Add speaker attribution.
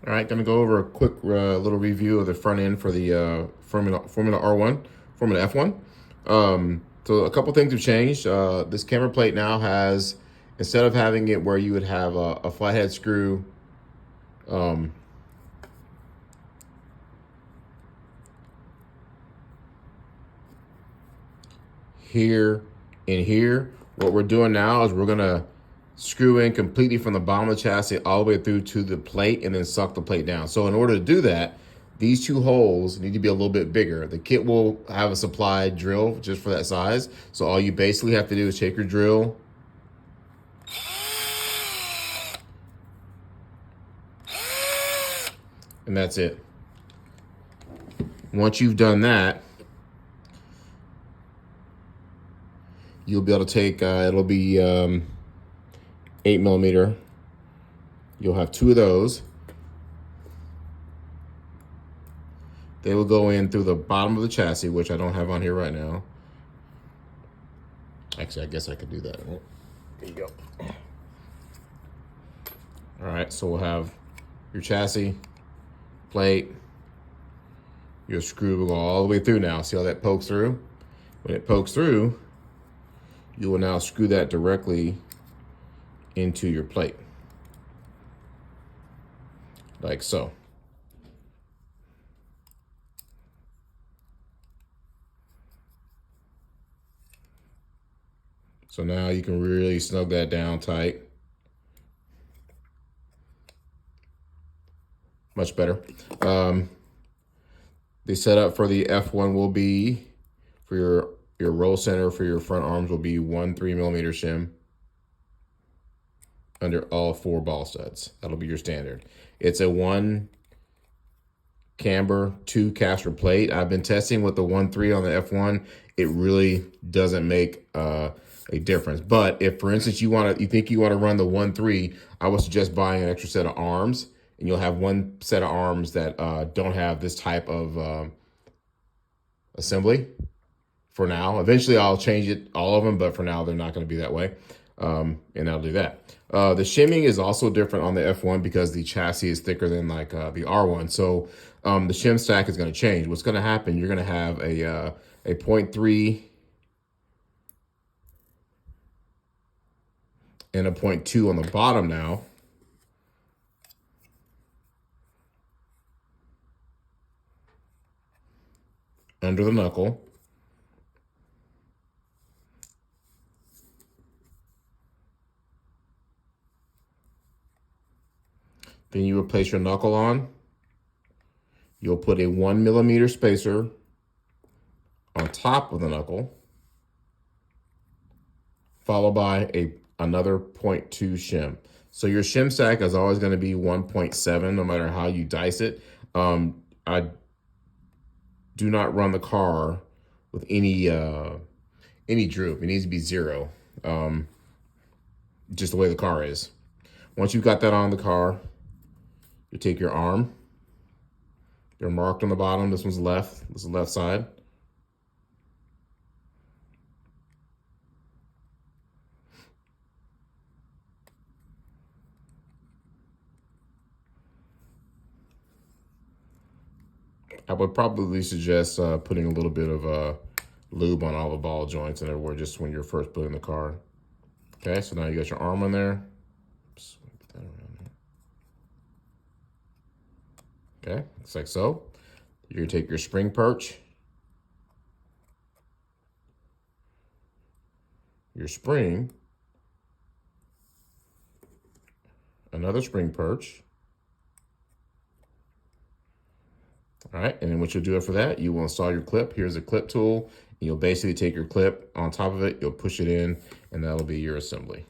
Speaker 1: All right, gonna go over a quick little review of the front end for the Formula R1, Formula F1. So a couple things have changed. This camber plate now has, instead of having it where you would have a flathead screw here and here, what we're doing now is we're gonna screw in completely from the bottom of the chassis all the way through to the plate and then suck the plate down. So in order to do that, these two holes need to be a little bit bigger. The kit will have a supplied drill just for that size. So all you basically have to do is take your drill, and that's it. Once you've done that, you'll be able to take, it'll be 8mm. You'll have two of those. They will go in through the bottom of the chassis, which I don't have on here right now. Actually, I guess I could do that. There you go. All right, so we'll have your chassis, plate, your screw will go all the way through now. See how that pokes through? When it pokes through, you will now screw that directly into your plate, like so. So now you can really snug that down tight. Much better. The setup for the F1 will be, for your roll center for your front arms will be 1 3mm shim under all 4 ball studs. That'll be your standard. It's a 1 camber, 2 caster plate. I've been testing with the 1.3 on the F1. It really doesn't make a difference. But if, for instance, you think you want to run the 1.3, I would suggest buying an extra set of arms, and you'll have one set of arms that don't have this type of assembly for now. Eventually, I'll change it, all of them, but for now, they're not going to be that way. And I'll do that. The shimming is also different on the F1 because the chassis is thicker than like the R1. So the shim stack is going to change. What's going to happen, you're going to have a 0.3 and a 0.2 on the bottom now. Under the knuckle. Then you replace your knuckle on. You'll put a 1mm spacer on top of the knuckle, followed by another 0.2 shim. So your shim stack is always going to be 1.7 no matter how you dice it. I do not run the car with any droop. It needs to be 0, just the way the car is. Once you've got that on the car, you take your arm. They're marked on the bottom. This one's left. This is the left side. I would probably suggest putting a little bit of lube on all the ball joints and everywhere just when you're first putting the car. Okay, so now you got your arm on there. Oops, put that around there. Okay, looks like so. You're gonna take your spring perch, your spring, another spring perch. All right, and then what you'll do after that, you will install your clip. Here's a clip tool. And you'll basically take your clip on top of it, you'll push it in, and that'll be your assembly.